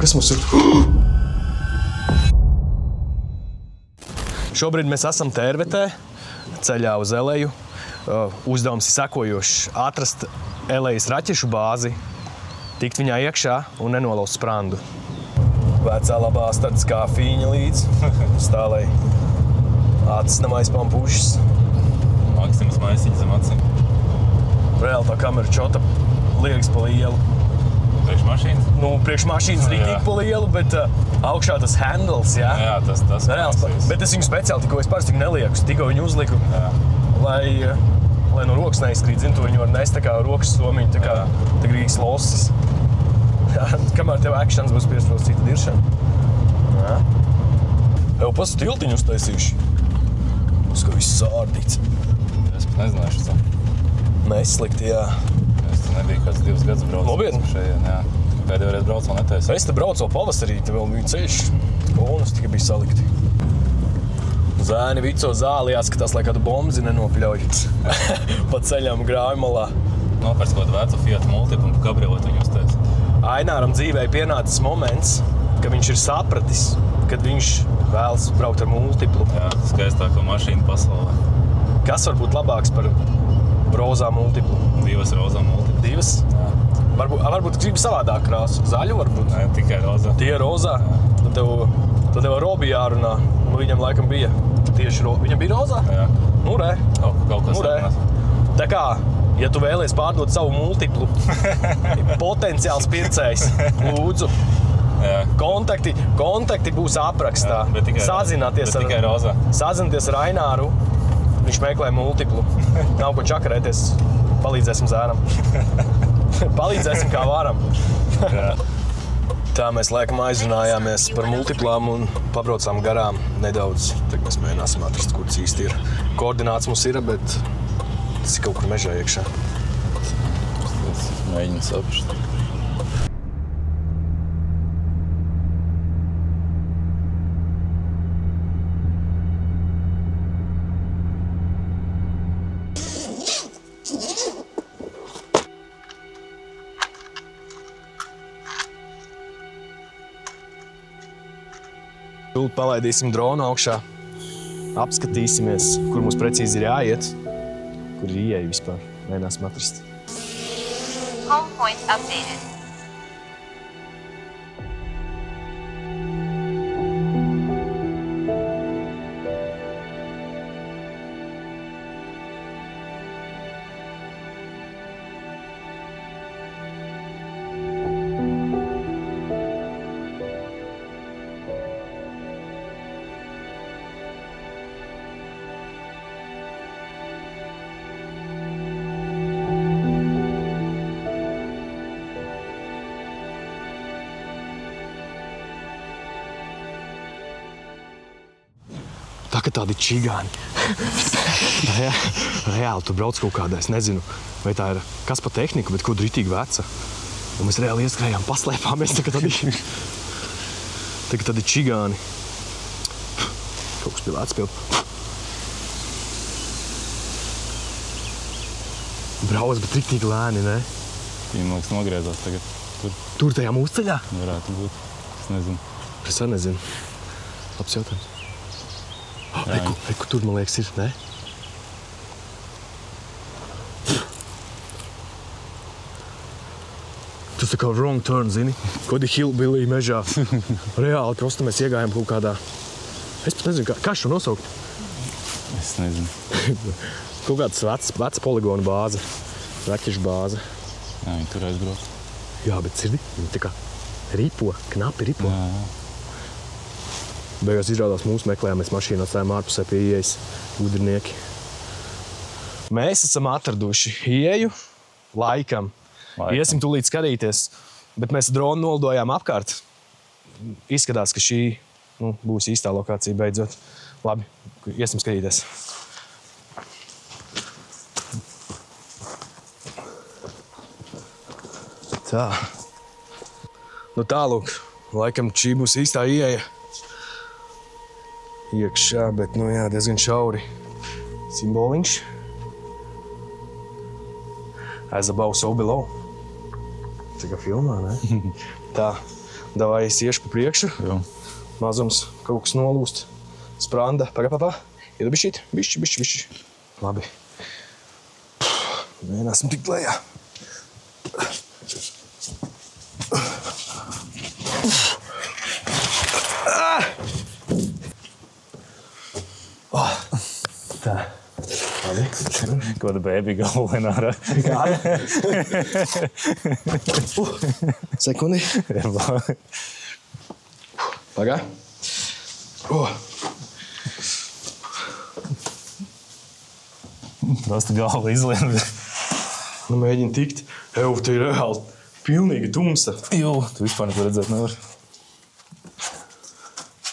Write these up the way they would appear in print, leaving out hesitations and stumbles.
Kas mums ir? Šobrīd mēs esam Tērvetē, ceļā uz Eleju. Uzdevums ir sekojošs – atrast Elejas raķešu bāzi, tikt viņā iekšā un nenolauzt sprandu. Vecā labā starts kā fīņa līdz, stālai acis nav aizpām pušas. Maksimas maisiņa zem acīm. Reāli tā kamera čota liekas pa lielu. Priekš mašīnas? Nu, priekš mašīnas rītīgi pa lielu, bet augšā tas handles, jā? Jā, tas reāls. Bet es viņu speciāli tikko, es parasti viņu nelieku, tikko viņu uzliku, lai no rokas neizkrīt. Zinu, to viņu var nest tā kā rokas somiņu, tā kā Rīgas losas. Kamēr tev actions būs piesprost cita diršana. Jau pasu tiltiņu uztaisījuši. Uz kā viss sārdīts. Es pat nezināšu to. Neslikti, jā. Es te nebiju kāds 2 gadus braucu. Nopietni? Šajien, jā. Pēdējo reizi braucu vēl netaisu. Es te braucu vēl pavasarī, te vēl bija ceļš. Kolonus tikai bija salikti. Zēni vico zāli jāskatās, lai kādu bombzi nenopļauj. Pa ceļam grāvjumalā. Nopērts kaut kādu vecu Fiat Multiplu un pa kabrioletu viņu uztaisa. Aināram dzīvē pienācis moments, ka viņš ir sapratis, kad viņš vēlas braukt ar multiplu. Jā, skaistāko mašīnu pasaulē. Kas var būt labāks par rozā multiplu? 2 rozā multiplu. 2? Jā. Varbūt gribi savādāk krāsu. Zaļu varbūt? Nē, tikai rozā. Tie ir rozā? Tad tev ar Robi jārunā. Viņam laikam bija tieši Viņam bija rozā? Jā. Nu, re. Kaut kas sarunās. Tā kā, ja tu vēlies pārdot savu multiplu, potenciāls pircējs, lūdzu, kontakti būs aprakstā. Sazināties ar Aināru, viņš meklē multiplu. Nav ko čakarēties, palīdzēsim zēnam. Palīdzēsim kā varam. Tā mēs laikam aizrunājāmies par multiplām un pabraucām garām nedaudz. Tagad mēs mēģināsim atrast, kur tas īsti ir. Koordināts mums ir, bet tas ir kaut kur mežā iekšā. Mēģinu saprast. Tūlīt palaidīsim dronu augšā, apskatīsimies, kur mums precīzi ir jāiet, kur ir ieeja vispār. Mēģināsim atrast. Home point updated. Tā kā tādi čigāni. Reāli tu brauc kaut kādā, es nezinu, vai tā ir kas pa tehniku, bet kaut ritīgi veca. Un mēs reāli ieskrējām, paslēpāmies, tā kā tādi čigāni. Kaut kas pie Vēcpildu. Brauc, bet ritīgi lēni, ne? Viņi, man liekas, nogriezās tagad. Tur tajā mūsu ceļā? Varētu būt. Es nezinu. Es arī nezinu. Labs jautājums. Reku, tur, man liekas, ir, ne? Tas tā kā wrong turn, zini? Kodi hillbilly mežā. Reāli prosti mēs iegājām kaut kādā... Es pat nezinu, kā šo nosaukt? Es nezinu. Kaut kāds vecs poligonu bāze. Raķešu bāze. Jā, viņi tur aizbrauc. Jā, bet dzirdi? Viņi tā kā ripo, knapi ripo. Jā. Beigās izrādās mūsu meklējām, mēs mašīnā stājām ārpusē pie ieejas gudrinieki. Mēs esam atraduši ieeju laikam. Iesim tūlīt skatīties, bet mēs dronu nolidojām apkārt. Izskatās, ka šī būs īstā lokācija beidzot. Labi, iesim skatīties. Tā. Nu tālūk, laikam šī būs īstā ieeja. Iekšā, bet, nu jā, diezgan šauri simboliņš. As above, so below. Tā kā filmā, ne? Tā, davai es iešu pa priekšu. Jā. Mazums kaut kas nolūst. Spranda, pagā. Iedu bišķi. Labi. Mēģināsim tikt lejā. Tā. Labi. Kāda baby galvenā ārā. Kāda? Sekundi. Pagā. Prosta galva izlien. Nu, mēģini tikt. Te ir reāli pilnīgi tumsa. Jū, tu vispār neko redzēt nevar.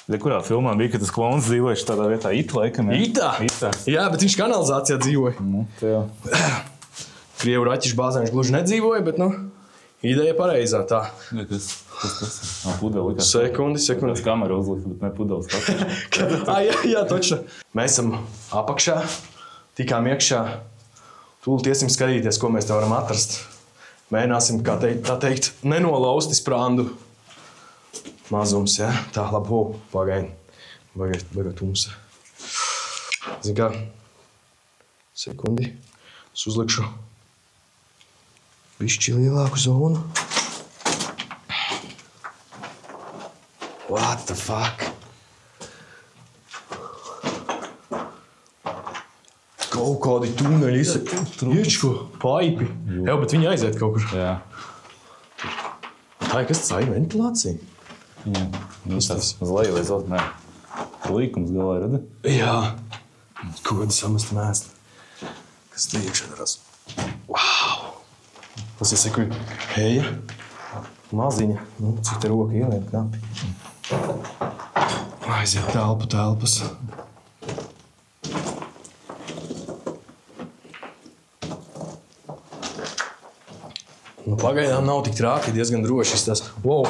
Kurā filmā bija, ka tas klons dzīvojuši tādā vietā? Laikam, ja? Itā? Jā, bet viņš kanalizācijā dzīvoja. Tā jau. Krievu raķišu bāzē viņš gluži nedzīvoja, bet, ideja pareizā tā. Kas tas? Pudeli. Sekundi. Tas kamera uzlika, bet ne pudeles katrs. Jā, točno. Mēs esam apakšā, tikām iekšā. Tūlīt iesim skatīties, ko mēs te varam atrast. Mēģināsim, kā tā teikt, nenolausti sprandu. Mazums, jā. Tā, labi, pagaidi. Baga tumsa. Zini kā? Sekundi. Es uzlikšu bišķi lielāku zonu. What the fuck? Kaut kādi tuneļi iečko, paipi. Jā, bet viņi aiziet kaut kur. Jā. Tā ir kas tas? Ventilācija? Jā. Tas uz leju vai zot, nē. Līkums galā rada. Jā. Koda samasta mēsli. Kas te iekšā darās? Wow! Tas ir seku heja. Maziņa. Cik te roka ieliet knapi. Aiziet telpas. Pagaidām nav tik trāki, diezgan droši tas. Wow!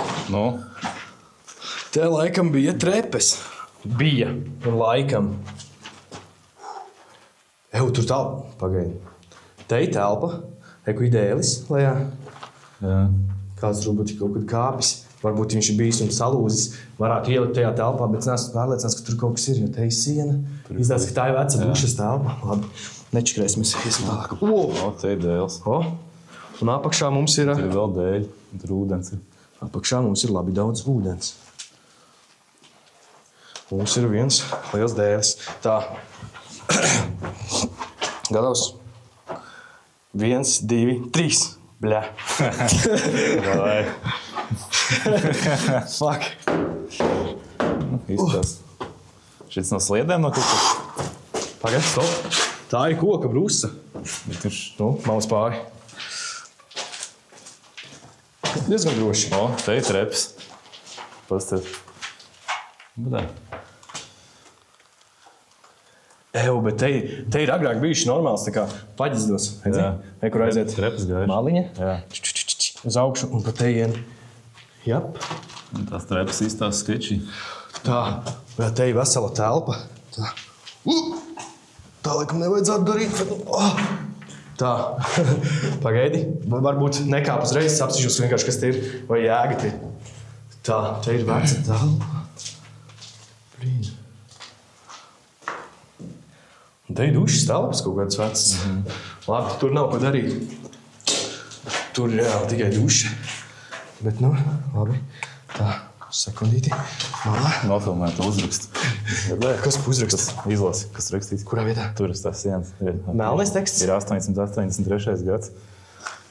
Te laikam bija trepes. Bija. Un laikam. Tur telpa. Pagaidi. Te ir telpa. Eku idēlis lejā. Jā. Kāds varbūt kaut kad kāpis. Varbūt viņš ir bijis un salūzis. Varētu ielikt tajā telpā, bet es neesmu pārliecināts, ka tur kaut kas ir, jo te ir siena. Izdās, ka tā ir veca dušas telpa. Labi. Nečakrēsimies. Iesim tālāk. Te ir dēls. Un apakšā mums ir... Tur ir vēl dēļi. Tur ūdens ir. Apakšā mums ir labi daudz ūdens. Mums ir viens liels dēlis. Tā. Gatavs. 1, 2, 3. Bļā. Fuck. Izstās. Šis no sliedēm no kaut kas? Pagaid, stop. Tā ir koka brusa. Malas pāri. Diezgan droši. Te ir treps. Pastāv. Bet te ir agrāk bijuši normāls, tā kā paģizdos. Kur aiziet trepas gājuši. Māliņa. Jā. Uz augšu un pa te ien. Jap. Tās trepas īstās skečī. Tā. Te ir vesela telpa. Tā laikam nevajadzētu darīt. Tā. Pagaidi. Varbūt nekāp uzreiz, apsišos vienkārši, kas te ir. Vai jēga te. Tā. Te ir veca telpa. Blīn. Te ir dušas telpas kaut kāds vecs. Labi, tur nav ko darīt. Tur ir reāli tikai duša. Bet, labi. Tā. Sekundīti. Malā. Nofilmēt uzrakstu. Kas uzraksts? Izlasi, kas rakstīts. Kurā vietā? Tur ir tās sienas. Melnais teksts? Ir 883. gads.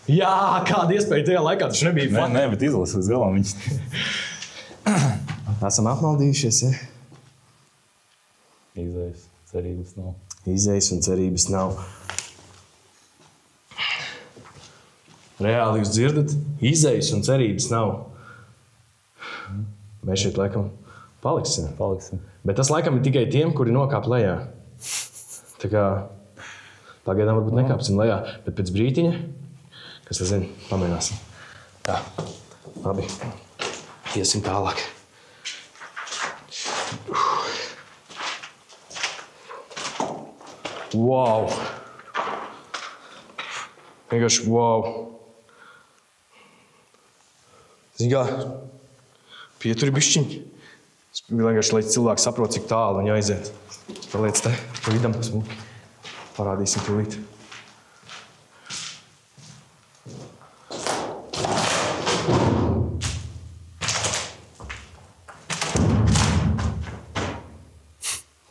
Jā, kāda iespēja tajā laikā taču nebija. Nē, bet izlasi līdz galam viņas. Esam apmaldījušies, ja? Izējas, cerības nav. Izējas un cerības nav. Reāli jūs dzirdat? Izējas un cerības nav. Mēs šeit laikam paliksim. Bet tas laikam ir tikai tiem, kuri nokāp lejā. Tā kā pagaidām varbūt nekāpsim lejā, bet pēc brītiņa, kas tas zina, pamēģināsim. Tā, labi. Iesim tālāk. Wow! Vienkārši wow! Zini kā, pieturi bišķiņi. Es vienkārši, lai cilvēki saprot, cik tālu viņi aiziet. Paliec te, pa vidam, smuki. Parādīsim tūlīt.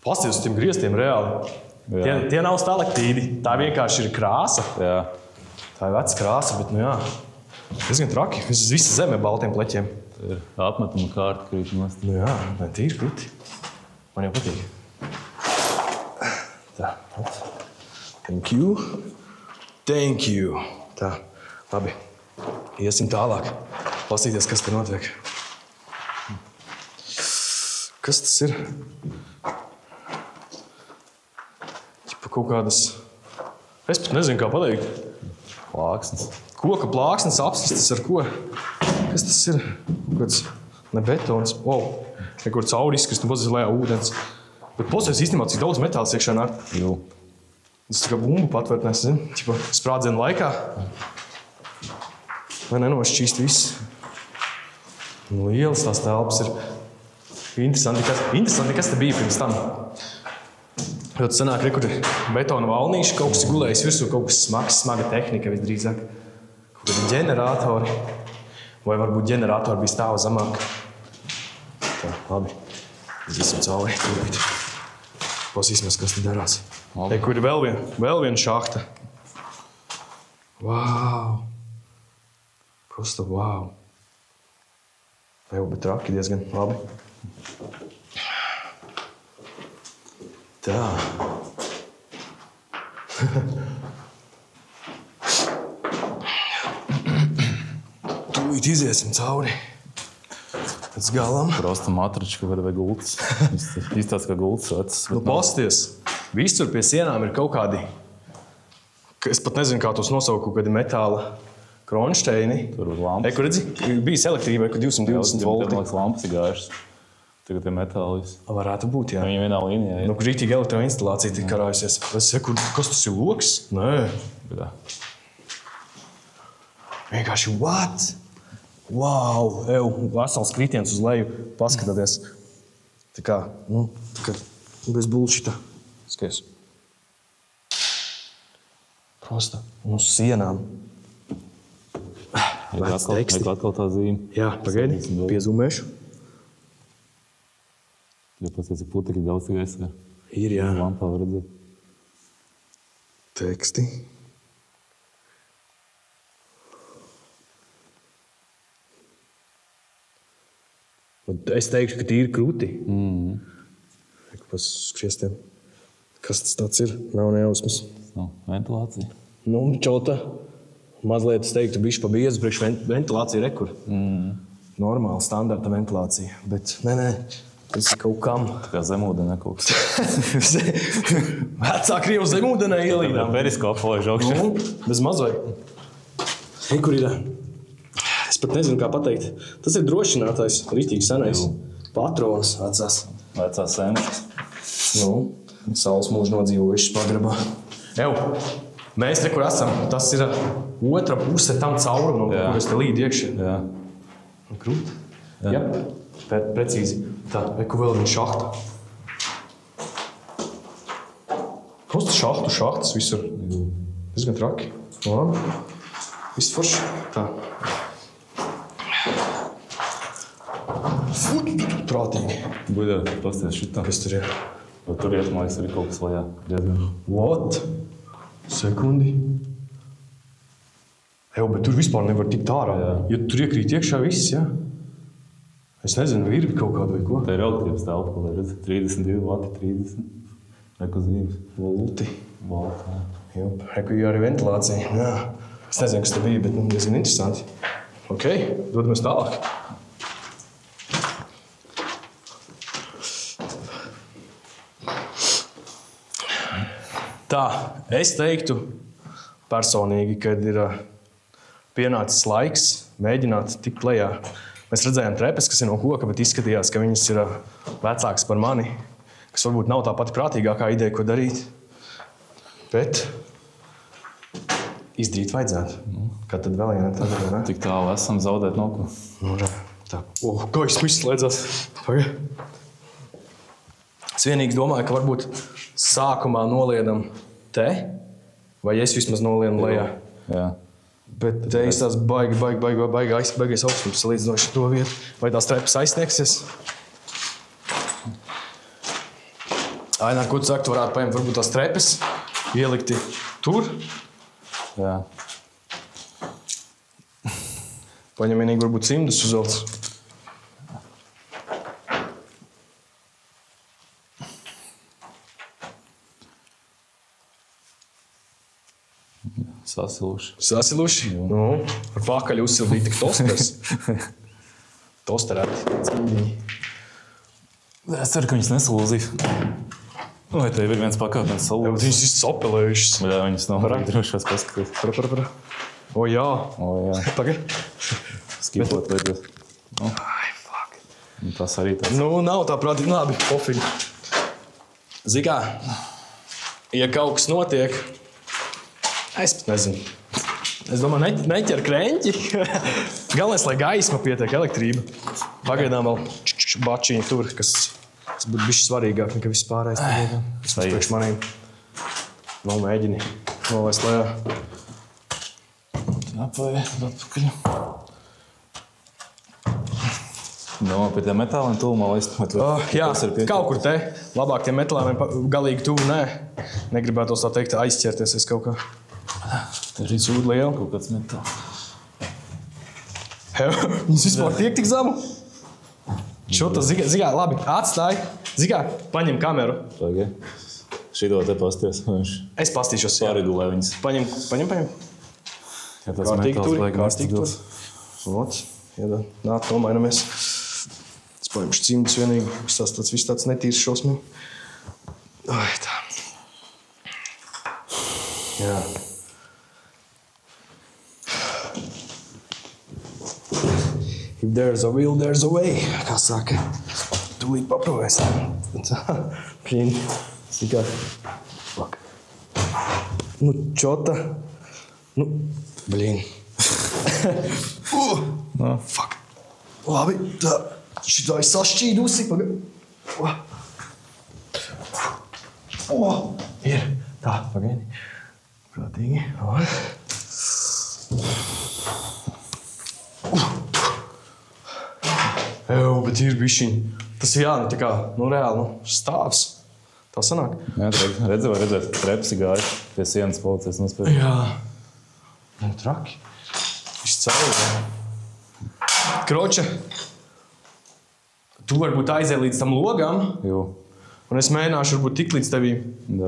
Pasties uz tiem griestiem reāli. Tie nav stalaktīdi. Tā vienkārši ir krāsa. Jā. Tā ir veca krāsa, bet nu jā. Diezgan traki. Visa zeme baltiem pleķiem. Tā ir atmetuma kārta krīt nost. Nu jā, tīri kruti. Man jau patīk. Tā. Thank you. Thank you. Tā. Labi. Iesim tālāk. Pasīties, kas te notiek. Kas tas ir? Kaut kādas... Es pat nezinu, kā pateikt. Plāksnes. Koka plāksnes apsistas ar ko? Kas tas ir? Kāds ne betons. Nekur cauri izkrist un pozies lejā ūdens. Bet posies īstenībā, cik daudz metāls iekšā nāk. Jū. Tas tā kā bumbu patvērtnēs, zini? Ķipa sprādzienu laikā. Vai nenošķīst viss. Lielas tās telpas ir. Interesanti, kas te bija pirms tam. Jo tas sanāk, kur ir betona valnīši, kaut kas gulējis virsū, kaut kas smaga tehnika visdrīzāk. Kaut kādi ģeneratori. Vai varbūt ģeneratori bija stāva zamāk. Tā, labi. Izvisim cauri. Pasīsimies, kas te darās. Kur ir vēl viena šahta. Vau! Prosta vau! Jau, bet traki diezgan labi. Tā. Tūlīt iziesim cauri. Pēc galam. Prosta matrička vai gultas. Izstāsts kā gultas vecs. Nu, pasties. Visur pie sienām ir kaut kādi, es pat nezinu, kā tos nosaukt, kaut kādi metāla kronšteini. Tur ir lampas. Kur redzi, bijis elektrība, kur 220 volti. Lampas ir gājušas. Tagad ir metālis. Varētu būt, jā. Viņi vienā līnijā. Nu, kur rītīgi elektroinstalācija tik karājusies. Es saku, kas tas ir loks? Nē. Jā. Vienkārši, what? Wow! Vesels kritiens uz leju. Paskatāties. Tā kā bez bullshita. Skaties. Prosta. Un uz sienām. Vēc teksti. Atkal tā zīme. Jā, pagaidi. Piezumēšu. Ja pasies, ir putekļi daudz gaisā. Ir, jā. Lampā var redzēt. Teksti. Es teikšu, ka tīri krūti. Pas skriestiem. Kas tas tāds ir? Nav nejausmas. Nav ventilācija. Nu, čota. Mazliet es teiktu, bišķi pa biezu priekš ventilācija rekur. Normāla, standarta ventilācija. Bet nē. Tas ir kaut kam. Tā kā zemūdenē kaut kas. Vecā Krievu zemūdenē ielīdām. Periskopu laiž augšā. Bez mazai. Kur ir? Es pat nezinu, kā pateikt. Tas ir drošinātājs, rītīgi senais. Patronas vecās. Vecās sēmešas. Saules mūžu nodzīvojušas pagrabā. Mēs nekur esam. Tas ir otra puse tam caurumam, kur es te līdu iekšā. Jā. Krūt? Jā. Precīzi. Tā, kur vēl ir šahta. Prosta šahtas visur. Diezgan traki. Labi. Viss forši. Tā. Prātīgi. Buļā, pasties šitā. Kas tur ir? Tur ietumājas arī kaut kas lejā. What? Sekundi. Bet tur vispār nevar tikt ārā. Ja tur iekrīt iekšā viss, jā? Es nezinu, virvi kaut kādu vai ko. Tā ir elektrības telpa, ko redz. 32 vati, 30. Reku zīmes. Volti. Volti, jā. Reku arī ventilācija. Jā. Es nezinu, kas te bija, bet diezgan interesanti. Ok, dodamies tālāk. Tā, es teiktu personīgi, kad ir pienācis laiks mēģināt tikt lejā. Mēs redzējām trepes, kas ir no koka, bet izskatījās, ka viņas ir vecākas par mani, kas varbūt nav tā pati prātīgākā ideja, ko darīt. Bet Izdarīt vajadzētu. Kad tad vēl viena tagad, ne? Tik tālu esam zaudēt nav ko. Nu, tā. Gaisa viss slēdzās. Pagaid. Es vienīgi domāju, ka varbūt sākumā noliedam te, vai es vismaz nolienu lejā. Jā. Bet te izstās baigais augstums salīdzinoši to vietu. Vai tās trepas aizsniegsies? Ainā, ko tu saki, tu varētu paņemt varbūt tās trepas, ielikti tur. Jā. Paņem vienīgi varbūt cimdus uzvelc. Sasiluši. Sasiluši? Nu, ar pakaļ uzsildīt tik tosters. Tosterēti. Es ceru, ka viņas nesalūzīs. Vai tev ir viens pakāpens salūzis? Viņas viss apelējušas. Jā, viņas nav drošās paskatīt. O, jā. Tagad? Skipot vajadzēs. Ai, fuck. Tas arī tāds. Nu, nav tā prātīgi. Labi, pofīgi. Zikā, ja kaut kas notiek, es pat nezinu. Es domāju, neķer kreņķi. Galvenais, lai gaisma pietiek, elektrība. Pagaidām vēl bačiņi tur, kas būtu bišķi svarīgāk nekā viss pārējais. Tas priekš manīm. Vēl mēģini nolaist lejā. Apaiet, atpakaļ. No, pie tiem metāliem tuvumā laist. Jā, kaut kur te. Labāk tiem metāliem galīgi tuvu, nē. Negribētos tā teikt aizķerties es kaut kā. Tur ir Sūda liela. kaut kāds metāls. Viņas vispār tiek tik zemu? Šo tas, zigā, labi, atstāj. Zigā, paņem kameru. Pagaid. Šito te pasties. Es pastīšos. Pārregulē viņas. Paņem. Ja tas metāls vajag tur. Ot, nāk, nomainamies. Es paņemšu cimdus vienīgi. Viss tāds netīrs šausmīgi. Ai, tā. Jā. If there's a will, there's a way. Kā saka, tūlīt paprovēs. Plīn. Sikā. Fuck. Nu, čota. Nu, blīn. Fuck. Labi, tā. Šitā ir sašķīdusi. Ir. Tā, pagaidi. Prātīgi. Bet ir bišķiņ. Tas ir jā, nu tā kā, nu reāli, stāvs. Tā sanāk. Jā, redzēt, treps ir gājuši pie sienas policijas nospēj. Jā. Nu, traki. Viss cauri. Kroča, tu varbūt aizēj līdz tam logam. Jū. Un es mēģināšu varbūt tik līdz tevī,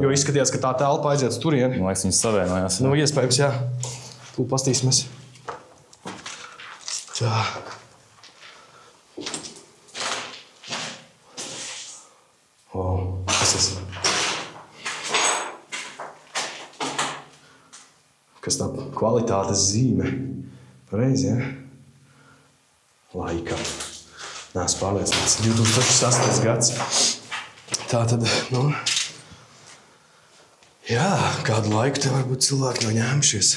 jo izskatījās, ka tā telpa aiziet uz turieni. Man liekas, viņas savienojās. Nu, iespējams, jā. Tūlīt pastīsimies. Tā. Kas tā kvalitātes zīme? Pareizi, jā? Laika. Nāc pārliecināts. 2008. gads. Tā tad, nu... Jā, kādu laiku te varbūt cilvēki nav ņēmušies.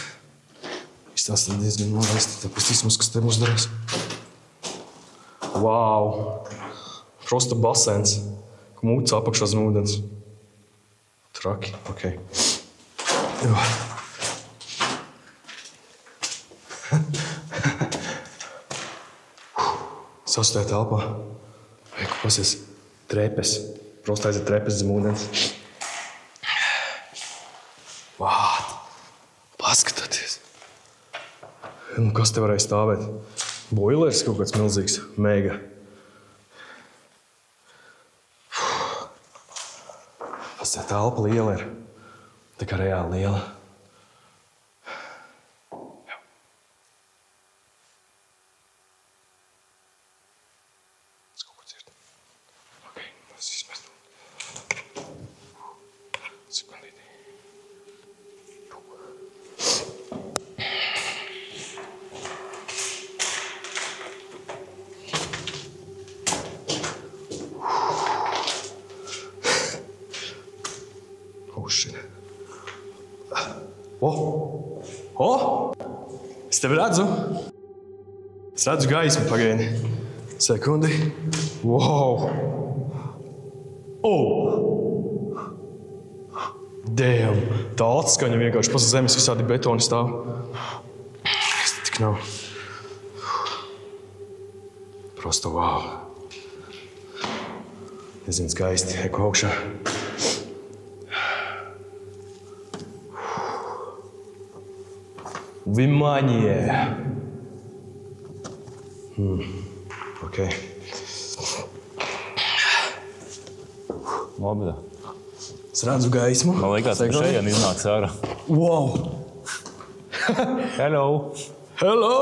Viss tās tad diezgan nolaisti. Tāpēc vismaz, kas te mums darās. Wow! Prosta basēns. Mūts apakšā zem ūdens. Traki, okei. Jo. Sastajā telpā. Eku pasies trepes. Prosta aiziet trepes zem ūdens. Vāt! Paskatieties! Nu, kas te varēja stāvēt? Boilers kaut kāds milzīgs. Mega. Tā telpa liela ir. Tā kā reāli liela. Jā. Es kaut ko dzirdu. Ok, es izmestu. Sekundīti. Oh, shit. Es tevi redzu. Es redzu gaismu, pagaidi. Sekundi. Wow! Damn! Tā atskaņa vienkārši pasa zemes visādi betoni stāv. Es tik nav. Prosto wow! Nezinu, skaisti. Eko augšā. Внимание! Окей. Labi, da. Es redzu gaismu. Man liekas, ka šeit iznāks ārā. Wow! Hello! Hello!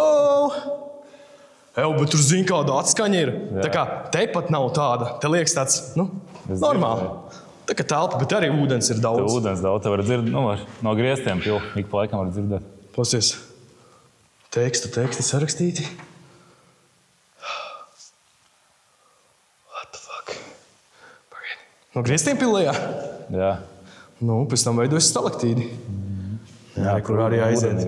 Bet tur zini, kāda atskaņa ir. Jā. Tā kā te pat nav tāda. Te liekas tāds, normāli. Tā kā telpa, bet arī ūdens ir daudz. Tev ūdens daudz, te var dzirdēt, no griestiem pil. Ik pa laikam var dzirdēt. Pasies. Teksti sarakstīti. What the fuck? Pagaidi. No griestiem pilējā? Jā. Pēc tam veidojas stalaktīdi. Jā, kur arī aiziet.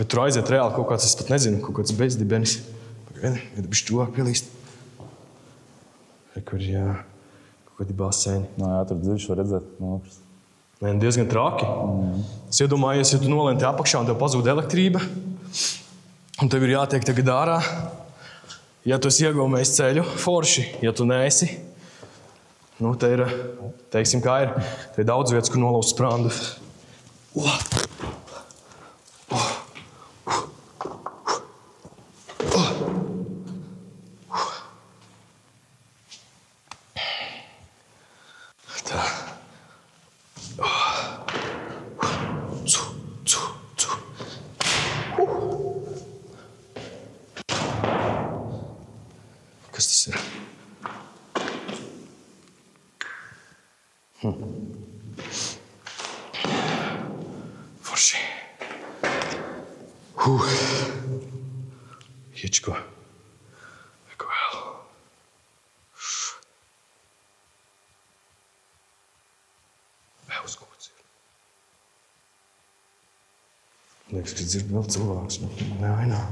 Bet tur aiziet reāli kaut kāds, es pat nezinu, kaut kāds bezdibenis. Pagaidi, bišķi tuvāk pielīst. Kur, jā, kaut kādi baseini. Jā, tur dziļš var redzēt. Diezgan traki. Es iedomājies, ja tu nolenti apakšā un tev pazūd elektrība, un tev ir jātiek tagad ārā. Ja tu esi iegaumējis ceļu, forši. Ja tu neesi, te ir, teiksim, kā ir. Te ir daudz vietas, kur nolaust sprandu. Kas tas ir? Forši. Hiečko. Eko vēl. Vēl uz kaut ir. Liekas, ka dzird vēl cilvēks. Nē, ainā.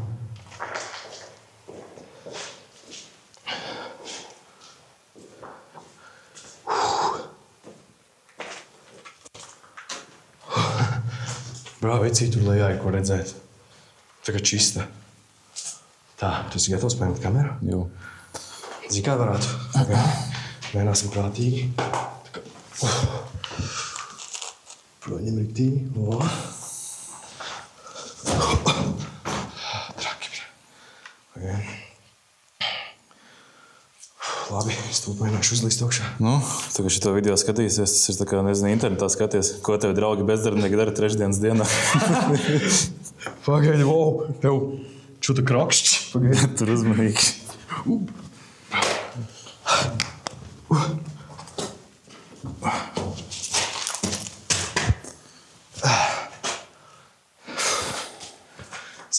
Brā, vecī, tur lejā ir ko redzēt. Tagad čista. Tā, tu esi gatavs paņemt kameru? Jū. Zini, kā varētu? Mēnāsim prātīgi. Proņem riktīgi. Traki. Labi, es to mēģināšu uzlīst augšā. Tagad šito video skatīsies, tas ir tā kā, nezinu, internetā skaties, ko tevi draugi bezdarbnieki dara trešdienas dienā. Pagaidi, wow, tev čuta krokšķi. Pagaidi. Tur uzmanīgi.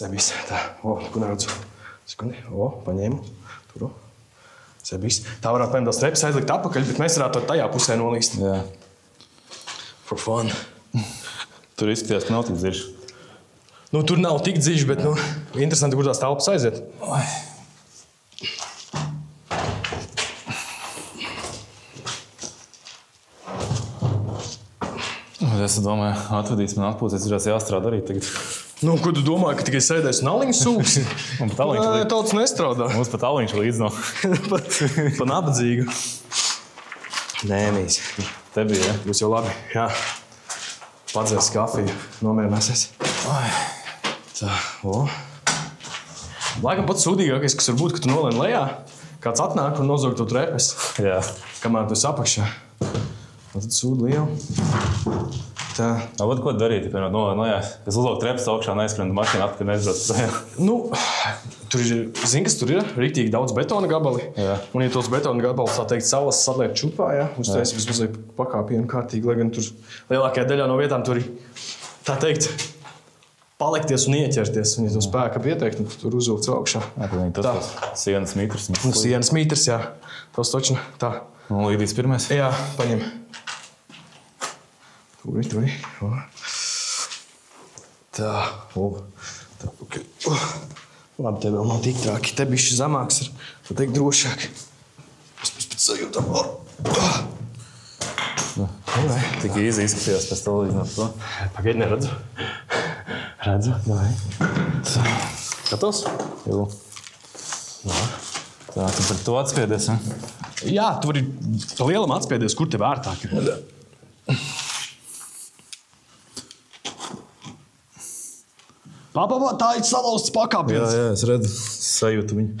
Sebīs, tā, ko neredzu. Sekundi, paņēmu, turu. Sebīs. Tā varētu paņemt tās trepas aizlikt atpakaļ, bet mēs varētu tajā pusē nolīst. Jā. For fun. Tur izskatījās, ka nav tik dziļš. Tur nav tik dziļš, bet, interesanti, kur tās telpas aiziet. Es domāju, atvadīs man atpūties, ir jāstrādā arī tagad. Ko tu domāji, ka tikai sēdēs un aliņu sūksi? Tāds nestrādā. Mums pat aliņš līdz nav. Pa nabadzīgu. Nē, mīs. Te bija, ja? Būs jau labi, jā. Padzēs kafiju, nomierināsies. Tā, Laikam pats sūdīgākais, kas var būt, ka tu nolēni lejā, kāds atnāk un nozog to trepes. Jā. Kamēr tu esi apakšā. Un tad sūdi lielu. Tā. Ko darīt, ja piemēram nolēni lejā? Es uzlauku trepes augšā un aizskrenu mašīnu atpakaļ neizbrauc projām. Tur ir, zini, kas tur ir? Rīktīgi daudz betona gabali. Jā. Un, ja tos betona gabalus, tā teikt, salas saliek čupā, uztais vismaz pakāpienu kārtīgi, lai gan tur lielākajā daļā no vietām tur ir, tā teikt, palikties un ieķerties. Un, ja to spēka pieteikt, tad tur uzvilkts augšā. Tas sienas mitrs. Sienas mitrs, jā. Tos točina. Tā. Un līdīs pirmais? Jā, paņem. Turi. Tā. Tā, ok. Labi, te vēl nav tik traki. Te bišķi zemāks ir, tad teikt drošāk. Es pēc sajūtam. Tik īzi izskatījās pēc televīzijas to. Pagaidi, neredzu. Redzu, vai. Gatavs? Jū. Tā, tu par to atspiedies, ja? Jā, tu vari pa lielam atspiedies, kur te vērtāk ir. Tā ir salauzts pakāpiens. Jā, es redzu. Sajūtu viņu.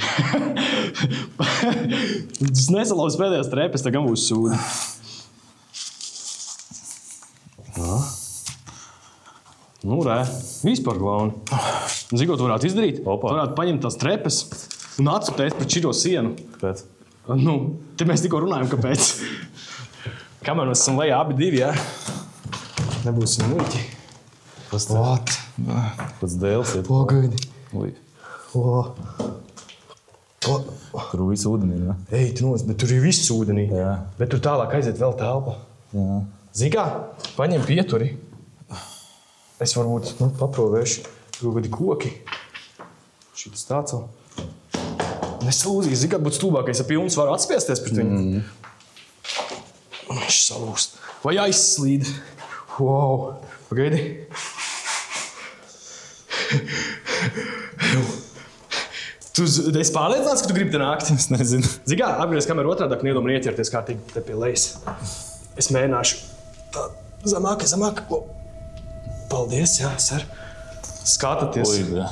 Tas nesalauz pēdējās trepes, tā gan būs sūdi. Nu, rē, vispār glauni. Zini, ko tu varētu izdarīt? Opa. Tu varētu paņemt tās trepes un atsuptēt pret šito sienu. Kāpēc? Nu, te mēs tikko runājam, kāpēc. Kamēr mēs esam lejā abi divi, jā? Nebūsim muļķi. Kas te? What? Pats dēls ir. Pagaidi. Ui. Tur viss ūdenī, ne? Ej, tu nos, bet tur ir viss ūdenī. Jā. Bet tur tālāk aiziet vēl telpa. Jā. Zini kā? Paņem pieturi. Es varbūt paprovēšu. Tur kādi koki. Šitas tāds vēl. Nesalūzīs. Zini kā būtu stulbākais, ja pilns var atspiesties pret viņu. Viņš salūst. Vai aizslīd. Wow. Pagaidi. Tu esi pārliecināts, ka tu gribi te nākt? Es nezinu. Zini kā, apgriez kameru otrādāk un iedomā ieķerties kārtīgi te pie lejas. Es mēģināšu tā zemāk. Paldies, jā, ser. Skatāties. Ui, jā.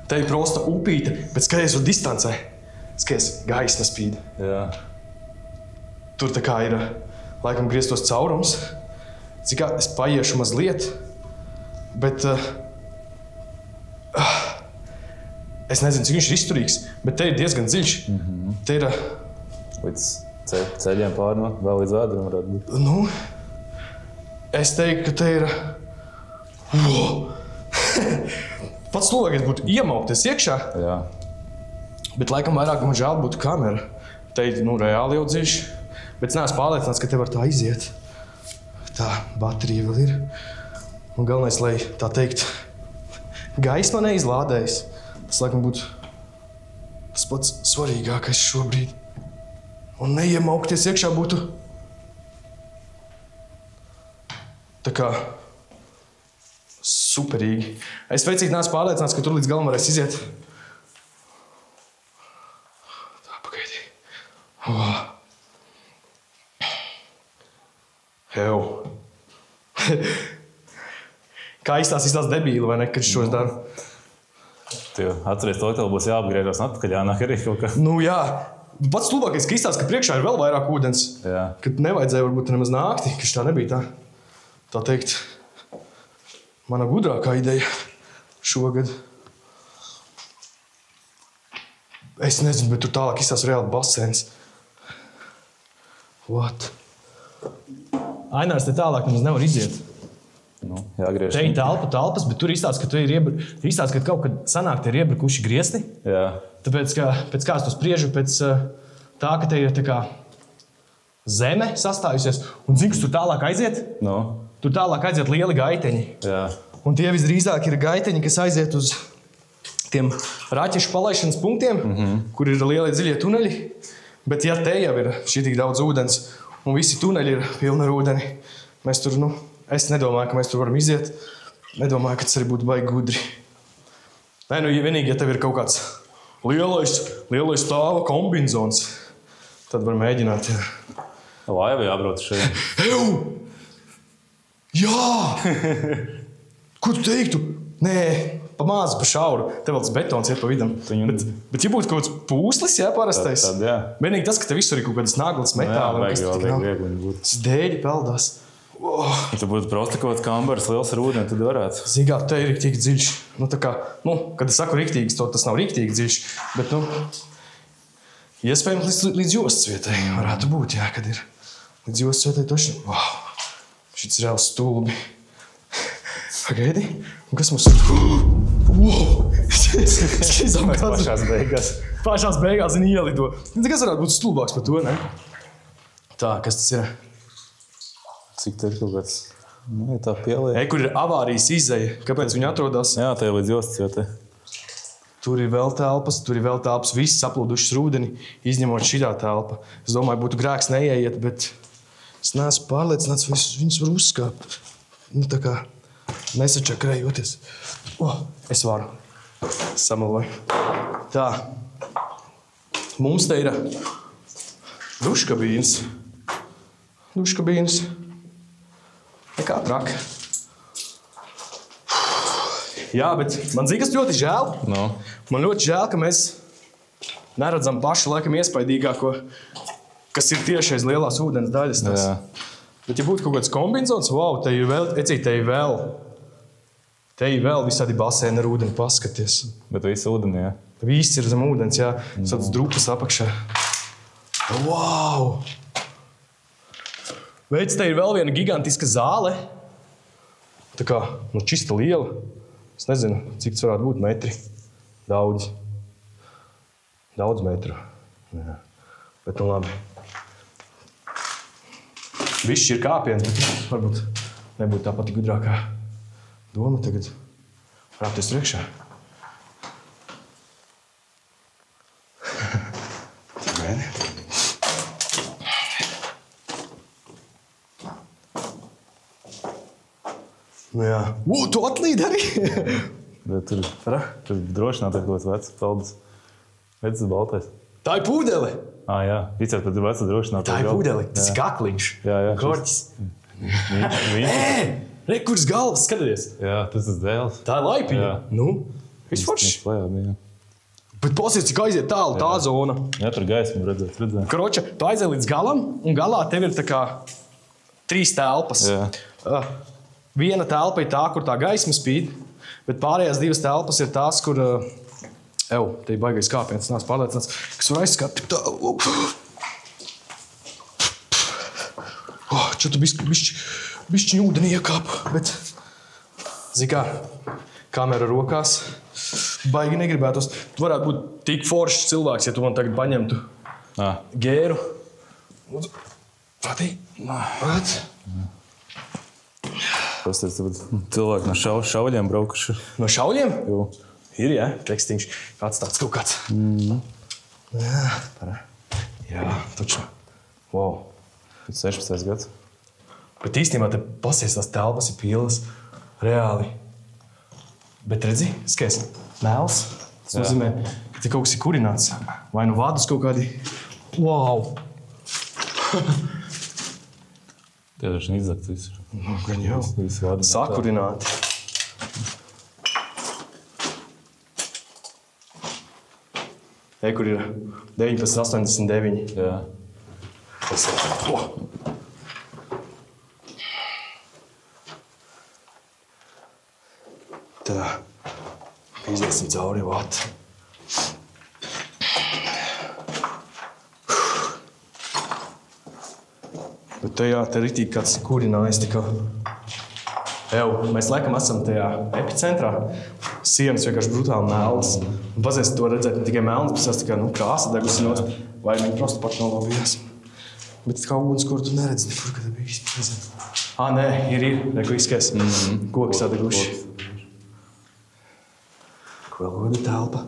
Te ir prosta upīte, bet skaties uz distancē. Skaties, gaisma spīd. Jā. Tur tā kā ir, laikam, grieztos caurums. Zini kā, es paiešu mazliet, bet... Es nezinu, cik viņš ir izturīgs, bet te ir diezgan dziļš. Te ir... Līdz ceļiem pārnot, vēl līdz vēduram varētu būt. Nu, es teiktu, ka te ir... Pats cilvēks būtu iemaukties iekšā, Jā. bet laikam vairāk man žēl būtu kamera. Te ir, reāli jau dziļš, bet es neesmu pārliecināts, ka te var tā iziet. Tā baterija vēl ir. Un galvenais, lai tā teikt, gaisma neizlādējas. Tas, laikam, būtu tas pats svarīgākais šobrīd. Un neiemaukties iekšā būtu tā kā superīgi. Es veicīgi neesmu pārliecināts, ka tur līdz galam varēs iziet. Tā, pagaidi. Hev. Kā izstāstīs debīli, vai ne, kad šo es daru? Tev atceries to, ka tev būs jāapgriežas atpakaļ, jānāk arī kaut kā. Nu jā, pats stulbākais, ka izstāst, ka priekšā ir vēl vairāk ūdens. Jā. Kad nevajadzēja varbūt nemaz nākti, ka tā nebija tā teikt, mana gudrākā ideja šogad. Es nezinu, bet tur tālāk izstāst reāli basēns. What? Ainārs te tālāk nemaz nevar iziet. Nu, jāgriež. Te ir telpas, bet tur izstāst, ka kaut kad sanāk te ir iebrukuši griesti. Jā. Tāpēc, ka pēc kā es to spriežu, pēc tā, ka te ir tā kā zeme sastājusies, un zini, kas tur tālāk aiziet? Nu. Tur tālāk aiziet lieli gaiteņi. Jā. Un tie visdrīzāk ir gaiteņi, kas aiziet uz tiem raķešu palaišanas punktiem, kur ir lielie dziļie tuneļi. Bet ja te jau ir šī tik daudz ūdens, un visi tuneļi ir pilni ar ūdeni, mēs tur, es nedomāju, ka mēs tur varam iziet. Nedomāju, ka tas arī būtu baigi gudri. Nē, vienīgi, ja tev ir kaut kāds lielais stāva kombinzons, tad var mēģināt. Jā. Laiva jābrauc šeit. Eju! Jā! Ko tu teiktu? Nē, pa mazu, pa šauru. Te vēl tas betons iet pa vidam. Bet ja būtu kaut kāds pūslis, jā, parastais. Tad, jā. Vienīgi tas, ka te visur ir kaut kādas naglas metāli. Jā, viegli būt. Tas dēļi peldās. Ja tu būtu prosti kaut kāds kambaras liels ar ūdeni, tad varētu. Zīgā, te ir riktīgi dziļš. Kad es saku riktīgs, tas nav riktīgi dziļš. Bet, iespējams līdz jostas vietai varētu būt, jā, kad ir. Līdz jostas vietai toši. Wow, šis ir reāls stulbi. Pagaidi, un kas mums ir? Wow! Pašās beigās zini ielido. Kas varētu būt stulbāks par to, ne? Tā, kas tas ir? Cik te ir kaut kāds Nu, tā pieliek. Kur ir avārijas izeja? Kāpēc viņi atrodas? Jā, tā ir līdz jostas, jo te. Tur ir vēl telpas, viss saplūdušas rūdeni, izņemot šitā telpa. Es domāju, būtu grēks neieiet, bet es neesmu pārliecināts, vai viņus var uzskāpt. Nu, tā kā nesačakrējoties. Es varu. Samaloju. Tā. Mums te ir duškabīnes. Nekā traka. Jā, bet man zina, kas ļoti žēl. No. Man ļoti žēl, ka mēs neredzam pašu laikam iespaidīgāko, kas ir tieši aiz lielās ūdens daļas. Jā. Bet ja būtu kaut kāds kombinzons, wow, te ir vēl. Te ir vēl visādi basēni ar ūdeni paskaties. Bet viss ūdeni, jā. Viss ir zem ūdens, jā. Tāds drupas apakšā. Wow! Veids, te ir vēl viena gigantiska zāle. Tā kā, čista liela. Es nezinu, cik tas varētu būt metri. Daudz metru. Jā. Bet labi. Višķi ir kāpiens, bet varbūt nebūtu tā pati gudrākā doma tagad rāpties priekšā. Nu jā. Tu atlīdi arī? Bet tur droši nav kaut kāds vecs peldas. Redz, tas baltais. Tā ir pūdele. Jā. Vicēt, tad ir veca droši nav. Tā ir pūdele. Tas ir kakliņš. Jā. Korķis. Re, kuras galvas, skaties. Jā, tas ir dēls. Tā ir laipiņa. Jā. Nu, viss forši. Bet pasies, cik aiziet tālu tā zona. Jā, tur gaismu redzēt. Kroča, tu aiziet līdz galam, un galā tev ir tā kā 3 telpas. Jā. Viena telpa ir tā, kur tā gaisma spīd, bet pārējās 2 telpas ir tās, kur... te ir baigais kāpiens, nāc pārliecināts, kas var aizskāt tik tālu. Čatu bišķiņu ūdeni iekāp, bet... Zikā, kamera rokās, baigi negribētos. Tu varētu būt tik foršs cilvēks, ja tu man tagad paņemtu gēru. Prātī? Pastāst, cilvēki no šauļiem braukuši. No šauļiem? Jū. Ir, jā, tekstīņš. Kāds tāds kaut kāds. Jā, taču. Wow. 16 gads. Bet īstenībā te pasies tās telpas ir pilnas. Reāli. Bet redzi, skaties, mēls. Tas nozīmē, ka te kaut kas ir kurināts. Vai nu vadus kaut kādi. Wow! Tie taču izzakt visu. Nu, gan jau. Sakurināti. Kur ir 1989. Jā. Tas ir. Tā. Iziesim cauri vāt. Bet te ritīgi kāds kurinājis tikā. Mēs laikam esam tajā epicentrā. Sienas vienkārši brutāli mēlas. Un pazies to redzēt ne tikai melnas, bet tas tikai krāsa degusi nost. Vai viņi prosti paši nolavījās. Bet kā ūdens, kur tu neredzi, nekur, kad bija izpēzēt. Nē, ir. Reku izskais. Koki sadeguši. Ko vēl goda telpa?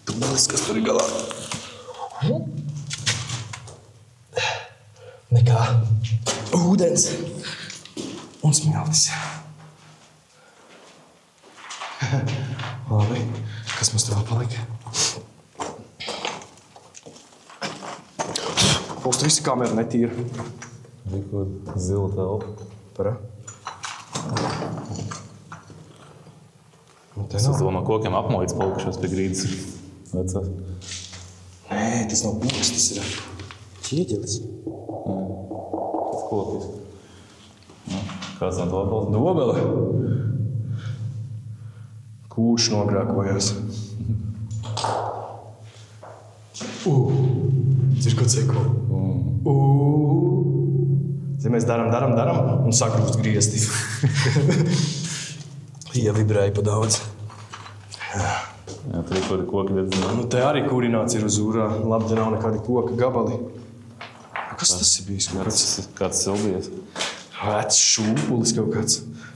Tunelis, kas tur ir galā. Nekā. Ūdens. Un smiltis. Labi. Kas mums tur vēl palika? Postu visi kamera netīra. Bija kaut zila telpa. Parā. Es domāju, kokiem apmojits palikušās pie grīdas. Vecās. Nē, tas nav koks, tas ir ķieģelis. Tas kokis. Kāds no dobels? Dobele. Kūrš nogrākojās. Cirko ceko. Mēs daram un sakrūst griezti. Ievibrēja pa daudz. Jā, tur ir kaut kādi koki dedzināt. Te arī kurināts ir uz ūrā. Labi, te nav nekādi koka gabali. Kas tas ir bijis? Kāds sildies? Vecs šūpulis kaut kāds.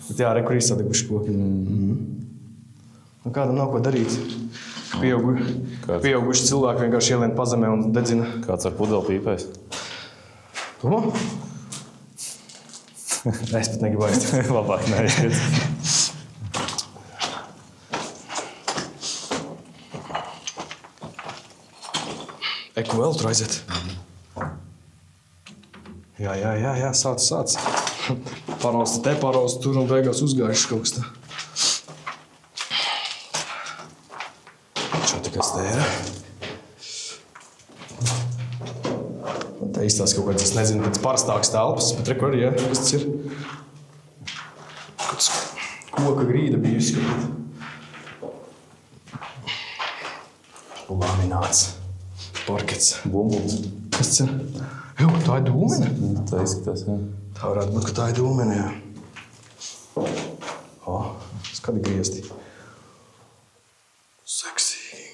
Bet jā, kur izsadeguši koki. Nu, kādam nav ko darīt. Pieauguši cilvēki vienkārši ielien pazemē un dedzina. Kāds ar pudeli pīpēs? Domā? Es pat negribu aiztiet. Labāk neaiztiet. Ko vēl tur aiziet? Jā, sāc. Parausti te, parausti tur un beigās uzgājuši kaut kas tā. Čo tikai stēra? Tā izstās kaut kāds, es nezinu, tāds parastāks telpas, bet reku arī, jā, kas tas ir? Kāds koka grīda bijusi kaut. Lamināts. Parkets. Bumbulis. Kas tas ir? Jā, tā ir dūmene. Tā izskatās, jā. Tā varētu būt, ka tā ir dūmene, jā. Skati griezti. Seksīgi.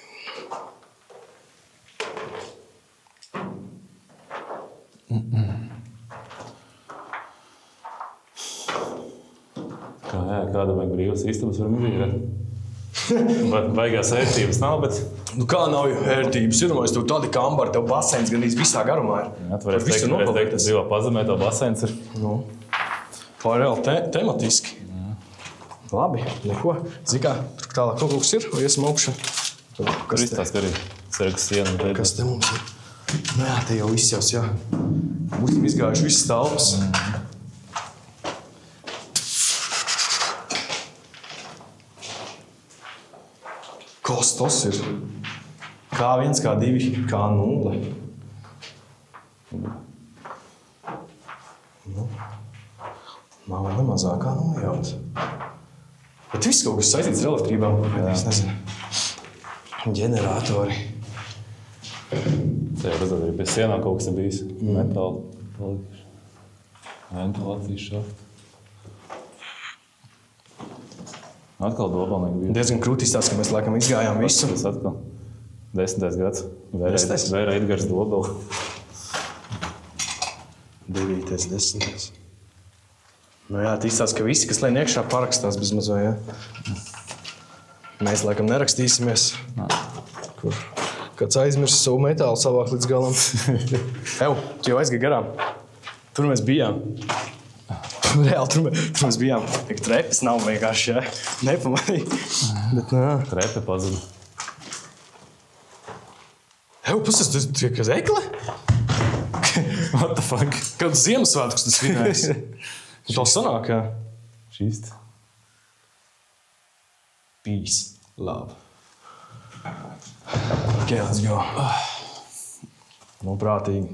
Kāda vajag brīvas istabas var mīļā? Baigās ērtības nav, bet... Nu kā nav jau ērtības? Ir, tev tādi kambari, tev baseins gan visā garumā ir. Jā, tu varēs teikt, ka dzīvā pazemē tev baseins ir. Nu, tā ir reāli tematiski. Labi, neko. Zini kā, tur tālāk kaut kas ir, vai iesim augšā? Kas te? Tās, ka arī sargas siena. Kas te mums ir? Nu jā, te jau viss jaus, jā. Būsim izgājuši visas telpas. Kostos ir K1, K2, K0. Nu, nav nemazākā nojaut. Bet viss kaut kas saistīts ar elektrībām, es nezinu. Ģeneratori. Te jau redzat, arī pie sienām kaut kas ir bijis. Metāli palikuši. Ventilācijas šādi. Atkal dobalnīgi bija. Diezgan krūtis tāds, ka mēs laikam izgājām visu. Tas atkal 10. gads. Vēra Edgars dobeli. 9. 10. Nu jā, tīstās, ka visi, kas lien iekšā, parakstās bezmaz vai, jā. Mēs laikam nerakstīsimies. Kur kāds aizmirst savu metālu savāk līdz galam. Tu jau aizgāji garām. Tur mēs bijām. Reāli, tur mēs bijām. Tik trepes nav vienkārši, jā. Nepamanīju. Bet, nā. Trepe pazuda. Puses, tu kā ekle? What the fuck? Kāds Ziemassvētkus tas svinējis. Tā sanāk, jā. Šīst. Peace. Love. Ok, let's go. Nu, prātīgi.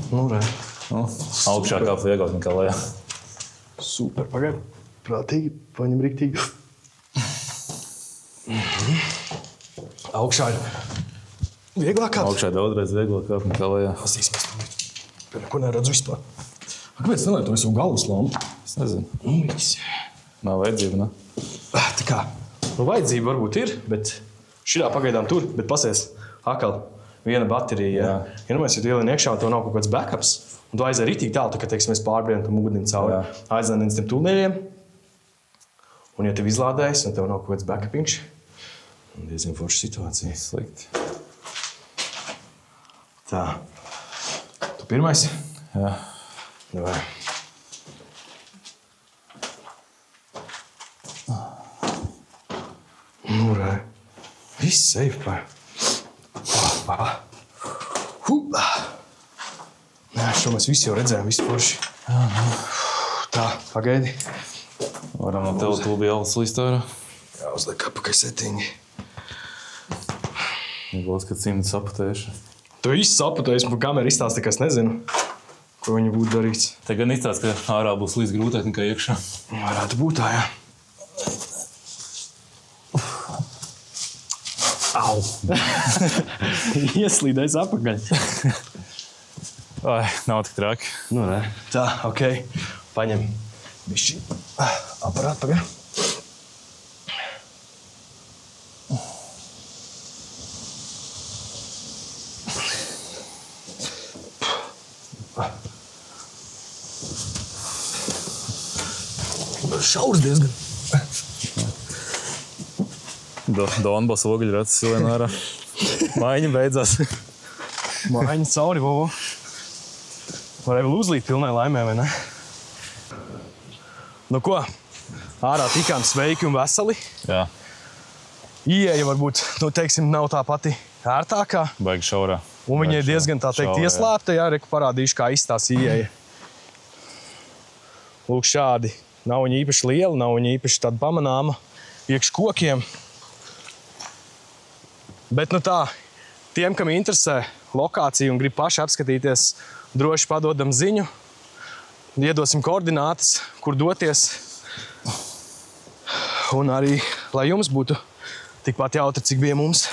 Nu, re. Augšā kāp vieglāk nekā lejā. Super, pagaid. Prātīgi, paņem riktīgi. Augšā ir vieglāk kāpt. Augšā daudzreiz vieglāk kāp nekā lejā. Pastīsimies tur. Pie neko neredzu vispār. Kāpēc nelietu savu galvas lampu? Es nezinu. Nu, viss. Nav vajadzība, ne? Tā kā, nu vajadzība varbūt ir, bet šitā pagaidām tur, bet pasies akal viena baterija. Ja nu mēs jau ielien iekšā, tev nav kaut kāds backups, un tu aizēji ritīgi tālu, tā kā, teiksim, mēs pārbriem tam ūdeni cauri. Aizēdienas tiem tuneļiem, un ja tev izlādējas, un tev nav kaut kāds backupiņš, diezgan forša situācija. Slikti. Tā. Tu pirmais? Jā. Davai. Nu, re. Viss safe, pār. Nē, šo mēs visi jau redzējām, visi forši. Tā, pagaidi. Varam no tev tūbi jālas līst ārā. Jāuzliek apakaļ settingi. Nebūs, ka cimdi saputējuši. Tu viss saputējies, pa kameru izstāsti, ka es nezinu, ko viņi būtu darīts. Te gan izstāst, ka ārā būs līdz grūtāk nekā iekšā. Varētu būt tā, jā. Au! Ieslīdēs apakaļ. Ai, nav tik traki. Nu, nē. Tā, ok. Paņem bišķi aparātu pagaļ. šaurs diezgan. Donbas oguļracis silien ārā. Maiņa beidzās. Maiņa cauri, vovo. Varēja vēl uzlīt pilnai laimē, vai ne? Nu ko, ārā tikām sveiki un veseli. Jā. Ieeja varbūt, nu teiksim, nav tā pati ērtākā. Baigi šaurā. Un viņai diezgan tā teikt ieslēpta, jā, reku parādīšu, kā izstās ieeja. Lūk šādi. Nav viņa īpaši liela, nav viņa īpaši tāda pamanāma iekš kokiem. Bet nu tā, tiem, kam interesē lokācija un grib paši apskatīties, droši padodam ziņu. Iedosim koordinātas, kur doties. Un arī, lai jums būtu tikpat jautri, cik bija mums.